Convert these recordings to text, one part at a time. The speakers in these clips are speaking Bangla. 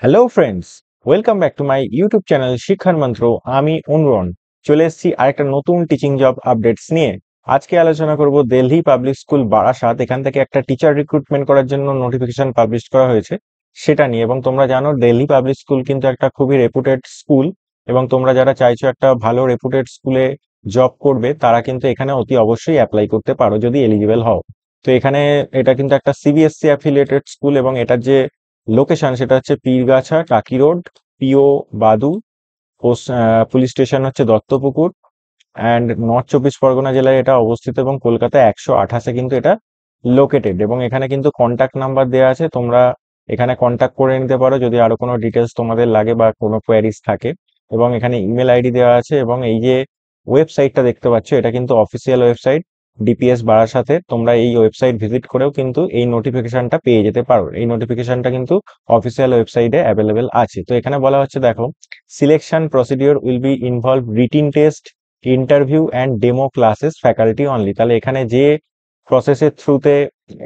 Hello friends, welcome back to my YouTube channel শিক্ষার মন্ত্র। আমি অনুরণ চলে এসেছি আরেকটা নতুন টিচিং জব আপডেটস নিয়ে। আজকে আলোচনা করব দিল্লি পাবলিক স্কুল বারাসাত, এখান থেকে একটা টিচার রিক্রুটমেন্ট করার জন্য নোটিফিকেশন পাবলিশ করা হয়েছে সেটা নিয়ে। এবং তোমরা জানো দিল্লি পাবলিক স্কুল কিন্তু একটা খুবই রেপুটেড স্কুল, এবং তোমরা যারা চাইছো একটা ভালো রেপুটেড স্কুলে জব করবে তারা কিন্তু এখানে অতি অবশ্যই অ্যাপ্লাই করতে পারো যদি এলিজিবল হও। তো এখানে এটা কিন্তু একটা সিবিএসসি অ্যাফিলিয়েটেড স্কুল, এবং এটার যে লোকেশন সেটা হচ্ছে পীরগাছা, টাকি রোড, পিও বাদু। পুলিশ স্টেশন হচ্ছে দত্তপুকুর, অ্যান্ড নর্থ চব্বিশ পরগনা জেলায় এটা অবস্থিত, এবং কলকাতা 128-এ কিন্তু এটা লোকেটেড। এবং এখানে কিন্তু কন্ট্যাক্ট নাম্বার দেওয়া আছে, তোমরা এখানে কন্ট্যাক্ট করে নিতে পারো যদি আরো কোনো ডিটেলস তোমাদের লাগে বা কোনো কোয়ারিজ থাকে। এবং এখানে ইমেল আইডি দেওয়া আছে, এবং এই যে ওয়েবসাইটটা দেখতে পাচ্ছ এটা কিন্তু অফিসিয়াল ওয়েবসাইট ডিপিএস বারাসাতের। তোমরা এই ওয়েবসাইট ভিজিট করেও কিন্তু এই নোটিফিকেশনটা পেয়ে যেতে পারো। এই নোটিফিকেশনটা কিন্তু অফিসিয়াল ওয়েবসাইটে অ্যাভেলেবেল আছে। তো এখানে বলা হচ্ছে, দেখো, selection procedure will be involve written test, interview and demo classes faculty only. তাহলে এখানে যে প্রসেসের থ্রুতে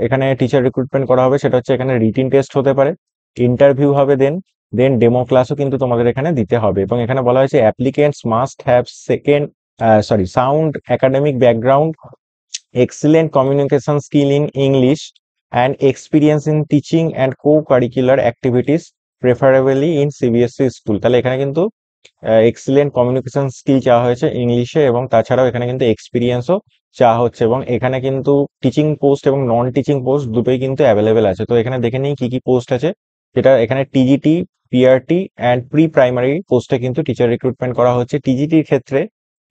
এখানে টিচার রিক্রুটমেন্ট করা হবে সেটা হচ্ছে এখানে রিটিন টেস্ট হতে পারে, ইন্টারভিউ হবে, দেন দেন ডেমো ক্লাসও কিন্তু তোমাদের এখানে দিতে হবে। এবং এখানে বলা হয়েছে applicants must have sound academic background, excellent communication skill in English, and experience in teaching and co-curricular activities, preferably in CBSE school. তাহলে এখানে কিন্তু এক্সিলেন্ট কমিউনিকেশন স্কিল চাওয়া হয়েছে ইংলিশে, এবং তাছাড়াও এখানে কিন্তু এক্সপিরিয়েন্সও চাওয়া হচ্ছে। এবং এখানে কিন্তু টিচিং পোস্ট এবং নন টিচিং পোস্ট দুটোই কিন্তু অ্যাভেলেবেল আছে। তো এখানে দেখে নিই কি কি পোস্ট আছে। যেটা এখানে TGT, PRT and pre primary পোস্টে কিন্তু টিচার রিক্রুটমেন্ট করা হচ্ছে। টিজিটির ক্ষেত্রে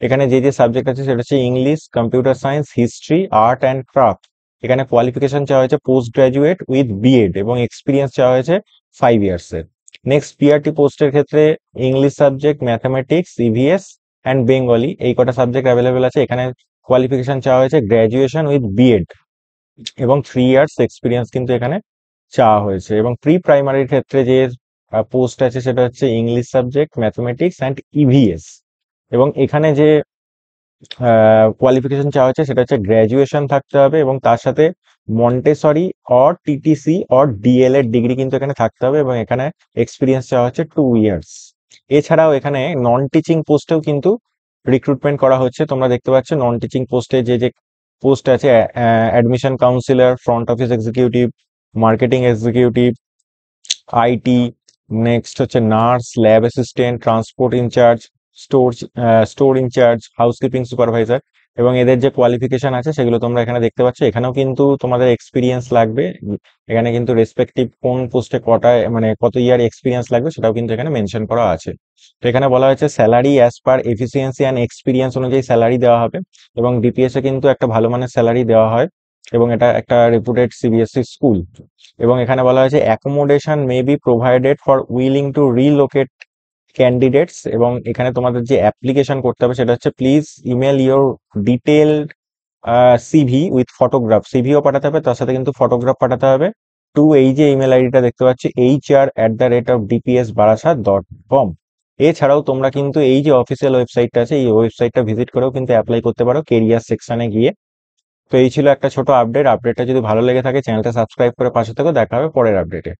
এখানে যে যে সাবজেক্ট আছে সেটা হচ্ছে English, computer science, history, art and craft. এখানে কোয়ালিফিকেশন চাওয়া হয়েছে পোস্ট গ্রাজুয়েট উইথ বিএড, এবং এক্সপিরিয়েন্স চাওয়া হয়েছে 5 ইয়ার্স এর। নেক্সট পিআরটি পোস্টের ক্ষেত্রে English subject, mathematics, EVS and Bengali, এই কটা সাবজেক্ট অ্যাভেলেবেল আছে। এখানে কোয়ালিফিকেশন চাওয়া হয়েছে গ্র্যাজুয়েশন উইথ বিএড, এবং 3 ইয়ার্স এক্সপিরিয়েন্স কিন্তু এখানে চাওয়া হয়েছে। এবং প্রি প্রাইমারির ক্ষেত্রে যে পোস্ট আছে সেটা হচ্ছে English subject, mathematics and EVS, এবং এখানে যে কোয়ালিফিকেশন চাওয়া হচ্ছে সেটা হচ্ছে গ্র্যাজুয়েশন থাকতে হবে, এবং তার সাথে Montessori or TTC or DElEd degree কিন্তু এখানে থাকতে হবে, এবং এখানে এক্সপিরিয়েন্স চাওয়া হচ্ছে 2 ইয়ার্স। এছাড়াও এখানে নন টিচিং পোস্টেও কিন্তু রিক্রুটমেন্ট করা হচ্ছে। তোমরা দেখতে পাচ্ছ নন টিচিং পোস্টে যে যে পোস্ট আছে, admission counsellor, front office executive, marketing executive, IT, next হচ্ছে nurse, lab assistant, transport in charge, store store in charge, housekeeping supervisor. এবং এদের যে কোয়ালিফিকেশন আছে সেগুলো তোমরা এখানে দেখতে পাচ্ছ। এখানেও কিন্তু তোমাদের এক্সপিরিয়েন্স লাগবে। এখানে কিন্তু রেসপেক্টিভ কোন পোস্টে কটায় মানে কত ইয়ার এক্সপিরিয়েন্স লাগবে সেটাও কিন্তু এখানে মেনশন করা আছে। তো এখানে বলা হয়েছে salary as per efficiency and experience অনুযায়ী স্যালারি দেওয়া হবে, এবং ডিপিএস এ কিন্তু একটা ভালো মানের স্যালারি দেওয়া হয়, এবং এটা একটা রেপুটেড সিবিএসসি স্কুল। এবং এখানে বলা হয়েছে accommodation may be provided for willing to relocate candidates. এবং এখানে তোমাদের যে অ্যাপ্লিকেশন করতে হবে সেটা হচ্ছে please email your detailed CV with photograph. সিভিও পাঠাতে হবে, তার সাথে কিন্তু ফটোগ্রাফ পাঠাতে হবে টু এই যে ইমেল আইডিটা দেখতে পাচ্ছি, hr@dpsbarasat.com। এছাড়াও তোমরা কিন্তু এই যে অফিসিয়াল ওয়েবসাইটটা আছে এই ওয়েবসাইটটা ভিজিট করেও কিন্তু অ্যাপ্লাই করতে পারো কেরিয়ার সেকশনে গিয়ে। তো এই ছিল একটা ছোট আপডেটটা যদি ভালো লেগে থাকে চ্যানেলটা সাবস্ক্রাইব করে পাশে থেকো। দেখা হবে পরের আপডেটে।